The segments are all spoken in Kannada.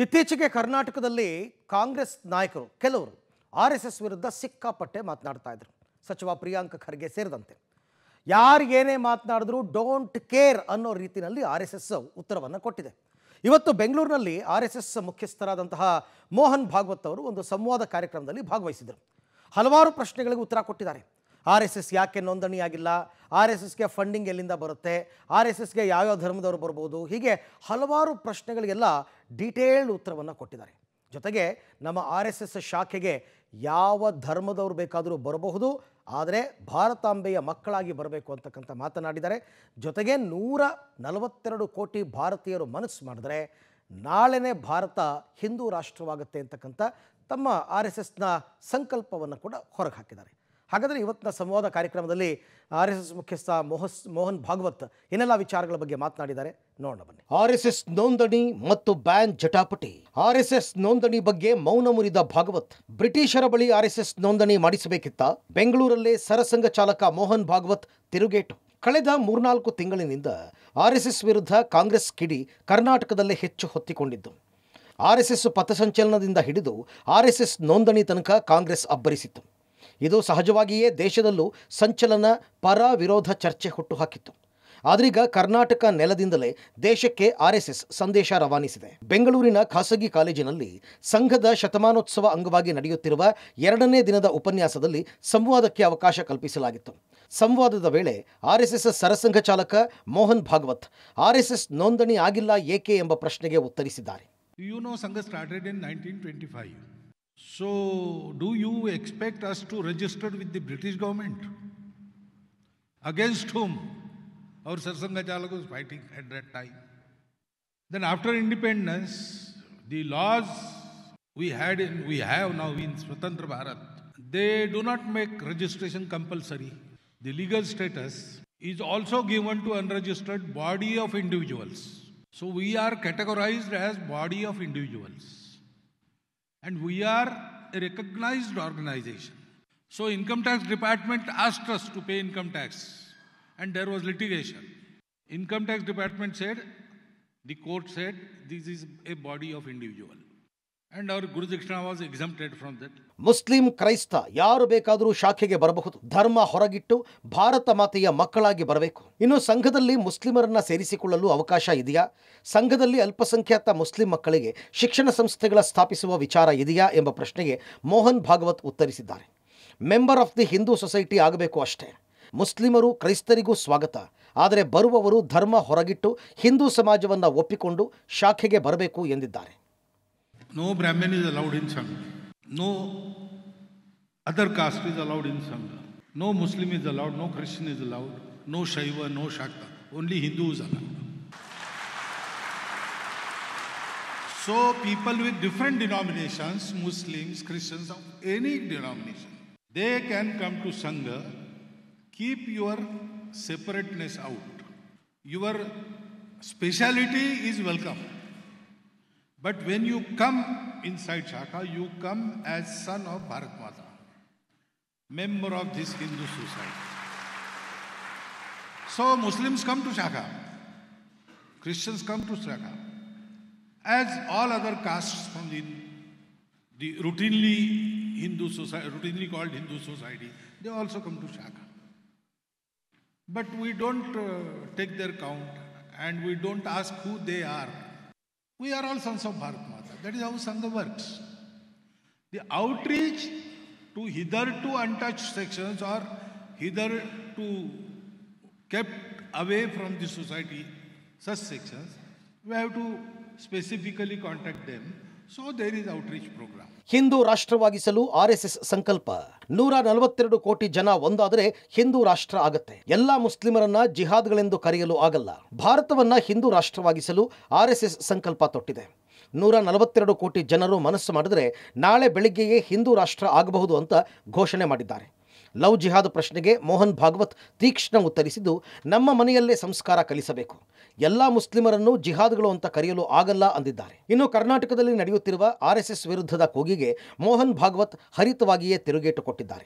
ಇತ್ತೀಚೆಗೆ ಕರ್ನಾಟಕದಲ್ಲಿ ಕಾಂಗ್ರೆಸ್ ನಾಯಕರು ಕೆಲವರು ಆರ್ಎಸ್ಎಸ್ ವಿರುದ್ಧ ಸಿಕ್ಕಾಪಟ್ಟೆ ಮಾತನಾಡ್ತಾ ಇದ್ರು. ಸಚಿವ ಪ್ರಿಯಾಂಕ್ ಖರ್ಗೆ ಸೇರಿದಂತೆ ಯಾರು ಏನೇ ಮಾತನಾಡಿದ್ರು ಡೋಂಟ್ ಕೇರ್ ಅನ್ನೋ ರೀತಿಯಲ್ಲಿ ಆರ್ಎಸ್ಎಸ್ ಉತ್ತರವನ್ನು ಕೊಟ್ಟಿದೆ. ಇವತ್ತು ಬೆಂಗಳೂರಿನಲ್ಲಿ ಆರ್ಎಸ್ಎಸ್ ಮುಖ್ಯಸ್ಥರಾದಂತಹ ಮೋಹನ್ ಭಾಗವತ್ ಅವರು ಒಂದು ಸಂವಾದ ಕಾರ್ಯಕ್ರಮದಲ್ಲಿ ಭಾಗವಹಿಸಿದರು. ಹಲವಾರು ಪ್ರಶ್ನೆಗಳಿಗೆ ಉತ್ತರ ಕೊಟ್ಟಿದ್ದಾರೆ. ಆರ್ಎಸ್ಎಸ್ ಯಾಕೆ ನೋಂದಣಿಯಾಗಿಲ್ಲ, ಆರ್ಎಸ್ಎಸ್ಗೆ ಫಂಡಿಂಗ್ ಎಲ್ಲಿಂದ ಬರುತ್ತೆ, ಆರ್ಎಸ್ಎಸ್ಗೆ ಯಾವ್ಯಾವ ಧರ್ಮದವರು ಬರ್ಬೋದು, ಹೀಗೆ ಹಲವಾರು ಪ್ರಶ್ನೆಗಳಿಗೆಲ್ಲ ಡೀಟೇಲ್ಡ್ ಉತ್ತರವನ್ನು ಕೊಟ್ಟಿದ್ದಾರೆ. ಜೊತೆಗೆ ನಮ್ಮ ಆರ್ಎಸ್ಎಸ್ ಶಾಖೆಗೆ ಯಾವ ಧರ್ಮದವರು ಬೇಕಾದರೂ ಬರಬಹುದು, ಆದರೆ ಭಾರತಾಂಬೆಯ ಮಕ್ಕಳಾಗಿ ಬರಬೇಕು ಅಂತಕ್ಕಂಥ ಮಾತನಾಡಿದ್ದಾರೆ. ಜೊತೆಗೆ 142 ಕೋಟಿ ಭಾರತೀಯರು ಮನಸ್ಸು ಮಾಡಿದರೆ ನಾಳೆನೇ ಭಾರತ ಹಿಂದೂ ರಾಷ್ಟ್ರವಾಗುತ್ತೆ ಅಂತಕ್ಕಂಥ ತಮ್ಮ ಆರ್ಎಸ್ಎಸ್ನ ಸಂಕಲ್ಪವನ್ನು ಕೂಡ ಹೊರಗೆ ಹಾಕಿದ್ದಾರೆ. ಹಾಗಾದರೆ ಇವತ್ತಿನ ಸಂವಾದ ಕಾರ್ಯಕ್ರಮದಲ್ಲಿ ಆರ್ಎಸ್ಎಸ್ ಮುಖ್ಯಸ್ಥ ಮೋಹನ್ ಭಾಗವತ್ ಏನೆಲ್ಲ ವಿಚಾರಗಳ ಬಗ್ಗೆ ಮಾತನಾಡಿದ್ದಾರೆ ನೋಡೋಣ ಬನ್ನಿ. ಆರ್ಎಸ್ಎಸ್ ನೋಂದಣಿ ಮತ್ತು ಬ್ಯಾನ್ ಜಟಾಪಟಿ. ಆರ್ಎಸ್ಎಸ್ ನೋಂದಣಿ ಬಗ್ಗೆ ಮೌನ ಮುರಿದ ಭಾಗವತ್. ಬ್ರಿಟಿಷರ ಬಳಿ ಆರ್ಎಸ್ಎಸ್ ನೋಂದಣಿ ಮಾಡಿಸಬೇಕಿತ್ತ? ಬೆಂಗಳೂರಲ್ಲೇ ಸರಸಂಘ ಚಾಲಕ ಮೋಹನ್ ಭಾಗವತ್ ತಿರುಗೇಟು. ಕಳೆದ 3-4 ತಿಂಗಳಿನಿಂದ ಆರ್ಎಸ್ಎಸ್ ವಿರುದ್ಧ ಕಾಂಗ್ರೆಸ್ ಕಿಡಿ ಕರ್ನಾಟಕದಲ್ಲೇ ಹೆಚ್ಚು ಹೊತ್ತಿಕೊಂಡಿದ್ದು. ಆರ್ಎಸ್ಎಸ್ ಪಥಸಂಚಲನದಿಂದ ಹಿಡಿದು ಆರ್ಎಸ್ಎಸ್ ನೋಂದಣಿ ತನಕ ಕಾಂಗ್ರೆಸ್ ಅಬ್ಬರಿಸಿತ್ತು. ಇದು ಸಹಜವಾಗಿಯೇ ದೇಶದಲ್ಲೂ ಸಂಚಲನ, ಪರ ವಿರೋಧ ಚರ್ಚೆ ಹುಟ್ಟುಹಾಕಿತ್ತು. ಆದ್ರೀಗ ಕರ್ನಾಟಕ ನೆಲದಿಂದಲೇ ದೇಶಕ್ಕೆ ಆರ್ಎಸ್ಎಸ್ ಸಂದೇಶ ರವಾನಿಸಿದೆ. ಬೆಂಗಳೂರಿನ ಖಾಸಗಿ ಕಾಲೇಜಿನಲ್ಲಿ ಸಂಘದ ಶತಮಾನೋತ್ಸವ ಅಂಗವಾಗಿ ನಡೆಯುತ್ತಿರುವ 2ನೇ ದಿನದ ಉಪನ್ಯಾಸದಲ್ಲಿ ಸಂವಾದಕ್ಕೆ ಅವಕಾಶ ಕಲ್ಪಿಸಲಾಗಿತ್ತು. ಸಂವಾದದ ವೇಳೆ ಆರ್ಎಸ್ಎಸ್ ಸರಸಂಘ ಚಾಲಕ ಮೋಹನ್ ಭಾಗವತ್ ಆರ್ಎಸ್ಎಸ್ ನೋಂದಣಿ ಆಗಿಲ್ಲ ಏಕೆ ಎಂಬ ಪ್ರಶ್ನೆಗೆ ಉತ್ತರಿಸಿದ್ದಾರೆ. Sangha started in 1925. So, do you expect us to register with the British government? Against whom our Sarsanga Chalaka was fighting at that time. Then after independence, the laws we have now in Swatantra Bharat, they do not make registration compulsory. The legal status is also given to unregistered body of individuals. So we are categorized as body of individuals. And we are a recognized organization. So Income Tax Department asked us to pay income tax. And there was litigation. Income Tax Department said, the court said, this is a body of individual. And our Guru Dakshina was exempted from that. Muslim, ಕ್ರೈಸ್ತ ಯಾರು ಬೇಕಾದರೂ ಶಾಖೆಗೆ ಬರಬಹುದು. ಧರ್ಮ ಹೊರಗಿಟ್ಟು ಭಾರತ ಮಾತೆಯ ಮಕ್ಕಳಾಗಿ ಬರಬೇಕು. ಇನ್ನು ಸಂಘದಲ್ಲಿ ಮುಸ್ಲಿಮರನ್ನ ಸೇರಿಸಿಕೊಳ್ಳಲು ಅವಕಾಶ ಇದೆಯಾ? ಸಂಘದಲ್ಲಿ ಅಲ್ಪಸಂಖ್ಯಾತ ಮುಸ್ಲಿಂ ಮಕ್ಕಳಿಗೆ ಶಿಕ್ಷಣ ಸಂಸ್ಥೆಗಳ ಸ್ಥಾಪಿಸುವ ವಿಚಾರ ಇದೆಯಾ ಎಂಬ ಪ್ರಶ್ನೆಗೆ ಮೋಹನ್ ಭಾಗವತ್ ಉತ್ತರಿಸಿದ್ದಾರೆ. Member of the Hindu society ಆಗಬೇಕು ಅಷ್ಟೇ. ಮುಸ್ಲಿಮರು, ಕ್ರೈಸ್ತರಿಗೂ ಸ್ವಾಗತ. ಆದರೆ ಬರುವವರು ಧರ್ಮ ಹೊರಗಿಟ್ಟು ಹಿಂದೂ ಸಮಾಜವನ್ನು ಒಪ್ಪಿಕೊಂಡು ಶಾಖೆಗೆ ಬರಬೇಕು ಎಂದಿದ್ದಾರೆ. No Brahmin is allowed in Sangha. No other caste is allowed in Sangha. No Muslim is allowed, no Christian is allowed, no Shaiva, no Shakta. Only Hindu is allowed. So people with different denominations, Muslims, Christians of any denomination, they can come to Sangha. Keep your separateness out. Your speciality is welcome. But when you come inside Shakha, you come as son of Bharat Mata, member of this Hindu society. So Muslims come to Shakha, Christians come to Shakha, as all other castes from the routinely Hindu society, routinely called Hindu society, they also come to Shakha. But we don't take their count and we don't ask who they are. We are all sons of Bharat Mata. That is how Sangha works. The outreach to hitherto untouched sections or hitherto kept away from the society, such sections, we have to specifically contact them. So there is outreach program. Hindu ರಾಷ್ಟ್ರವಾಗಿಸಲು ಆರ್ಎಸ್ಎಸ್ ಸಂಕಲ್ಪ. 142 ಕೋಟಿ ಜನ ಒಂದಾದರೆ ಹಿಂದೂ ರಾಷ್ಟ್ರ ಆಗತ್ತೆ. ಎಲ್ಲಾ ಮುಸ್ಲಿಮರನ್ನ ಜಿಹಾದ್ಗಳೆಂದು ಕರೆಯಲು ಆಗಲ್ಲ. ಭಾರತವನ್ನ ಹಿಂದೂ ರಾಷ್ಟ್ರವಾಗಿಸಲು ಆರ್ಎಸ್ಎಸ್ ಸಂಕಲ್ಪ ತೊಟ್ಟಿದೆ. 142 ಕೋಟಿ ಜನರು ಮನಸ್ಸು ಮಾಡಿದರೆ ನಾಳೆ ಬೆಳಿಗ್ಗೆಯೇ ಹಿಂದೂ ರಾಷ್ಟ್ರ ಆಗಬಹುದು ಅಂತ ಘೋಷಣೆ ಮಾಡಿದ್ದಾರೆ. ಲವ್ ಜಿಹಾದ್ ಪ್ರಶ್ನೆಗೆ ಮೋಹನ್ ಭಾಗವತ್ ತೀಕ್ಷ್ಣ ಉತ್ತರಿಸಿದ್ದು, ನಮ್ಮ ಮನೆಯಲ್ಲೇ ಸಂಸ್ಕಾರ ಕಲಿಸಬೇಕು. ಎಲ್ಲ ಮುಸ್ಲಿಮರನ್ನು ಜಿಹಾದ್ಗಳು ಅಂತ ಕರೆಯಲು ಆಗಲ್ಲ ಅಂದಿದ್ದಾರೆ. ಇನ್ನು ಕರ್ನಾಟಕದಲ್ಲಿ ನಡೆಯುತ್ತಿರುವ ಆರ್ಎಸ್ಎಸ್ ವಿರುದ್ಧದ ಕೂಗಿಗೆ ಮೋಹನ್ ಭಾಗವತ್ ಹರಿತವಾಗಿಯೇ ತಿರುಗೇಟು ಕೊಟ್ಟಿದ್ದಾರೆ.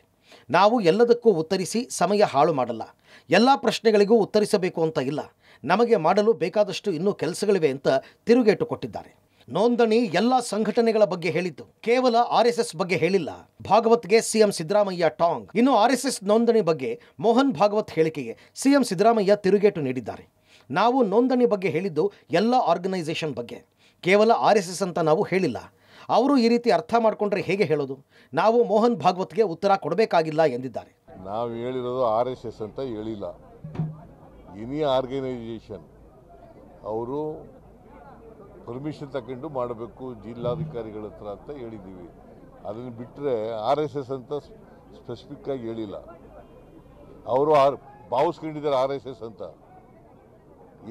ನಾವು ಎಲ್ಲದಕ್ಕೂ ಉತ್ತರಿಸಿ ಸಮಯ ಹಾಳು ಮಾಡಲ್ಲ. ಎಲ್ಲ ಪ್ರಶ್ನೆಗಳಿಗೂ ಉತ್ತರಿಸಬೇಕು ಅಂತ ಇಲ್ಲ. ನಮಗೆ ಮಾಡಲು ಬೇಕಾದಷ್ಟು ಇನ್ನೂ ಕೆಲಸಗಳಿವೆ ಅಂತ ತಿರುಗೇಟು ಕೊಟ್ಟಿದ್ದಾರೆ. ನೋಂದಣಿ ಎಲ್ಲ ಸಂಘಟನೆಗಳ ಬಗ್ಗೆ ಹೇಳಿದ್ದು, ಕೇವಲ RSS ಬಗ್ಗೆ ಹೇಳಿಲ್ಲ. ಭಾಗವತ್ಗೆ ಸಿಎಂ ಸಿದ್ದರಾಮಯ್ಯ ಟಾಂಗ್. ಇನ್ನು RSS ನೋಂದಣಿ ಬಗ್ಗೆ ಮೋಹನ್ ಭಾಗವತ್ ಹೇಳಿಕೆಗೆ ಸಿಎಂ ಸಿದ್ದರಾಮಯ್ಯ ತಿರುಗೇಟು ನೀಡಿದ್ದಾರೆ. ನಾವು ನೋಂದಣಿ ಬಗ್ಗೆ ಹೇಳಿದ್ದು ಎಲ್ಲ ಆರ್ಗನೈಸೇಷನ್ ಬಗ್ಗೆ, ಕೇವಲ RSS ಅಂತ ನಾವು ಹೇಳಿಲ್ಲ. ಅವರು ಈ ರೀತಿ ಅರ್ಥ ಮಾಡಿಕೊಂಡ್ರೆ ಹೇಗೆ ಹೇಳೋದು? ನಾವು ಮೋಹನ್ ಭಾಗವತ್ಗೆ ಉತ್ತರ ಕೊಡಬೇಕಾಗಿಲ್ಲ ಎಂದಿದ್ದಾರೆ. ನಾವು ಹೇಳಿರೋದು RSS ಅಂತ ಹೇಳಿಲ್ಲ, ಎನಿ ಆರ್ಗನೈಸೇಷನ್ ಅವರು ಪರ್ಮಿಷನ್ ತಗೊಂಡು ಮಾಡಬೇಕು ಜಿಲ್ಲಾಧಿಕಾರಿಗಳ ಹತ್ರ ಅಂತ ಹೇಳಿದ್ದೀವಿ. ಅದನ್ನು ಬಿಟ್ಟರೆ RSS ಅಂತ ಸ್ಪೆಸಿಫಿಕ್ ಆಗಿ ಹೇಳಿಲ್ಲ. ಅವರು ಭಾವಿಸ್ಕೊಂಡಿದ್ದಾರೆ RSS ಅಂತ.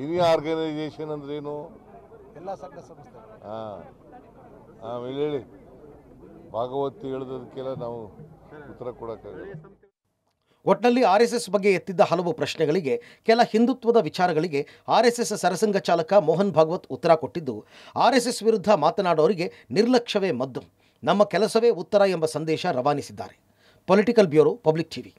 ಎನಿ ಆರ್ಗನೈಸೇಷನ್ ಅಂದ್ರೇನು? ಎಲ್ಲ ಸಂಘ ಸಂಸ್ಥೆ. ಆಮೇಲೆ ಹೇಳಿ, ಭಾಗವತ್ ಹೇಳೋದಕ್ಕೆಲ್ಲ ನಾವು ಉತ್ತರ ಕೊಡೋಕ್ಕಾಗಲ್ಲ. ಒಟ್ನಲ್ಲಿ RSS ಬಗ್ಗೆ ಎತ್ತಿದ್ದ ಹಲವು ಪ್ರಶ್ನೆಗಳಿಗೆ, ಕೆಲ ಹಿಂದುತ್ವದ ವಿಚಾರಗಳಿಗೆ RSS ಸರಸಂಘ ಚಾಲಕ ಮೋಹನ್ ಭಾಗವತ್ ಉತ್ತರ ಕೊಟ್ಟಿದ್ದು, RSS ವಿರುದ್ಧ ಮಾತನಾಡೋರಿಗೆ ನಿರ್ಲಕ್ಷ್ಯವೇ ಮದ್ದು, ನಮ್ಮ ಕೆಲಸವೇ ಉತ್ತರ ಎಂಬ ಸಂದೇಶ ರವಾನಿಸಿದ್ದಾರೆ. Political bureau, public TV.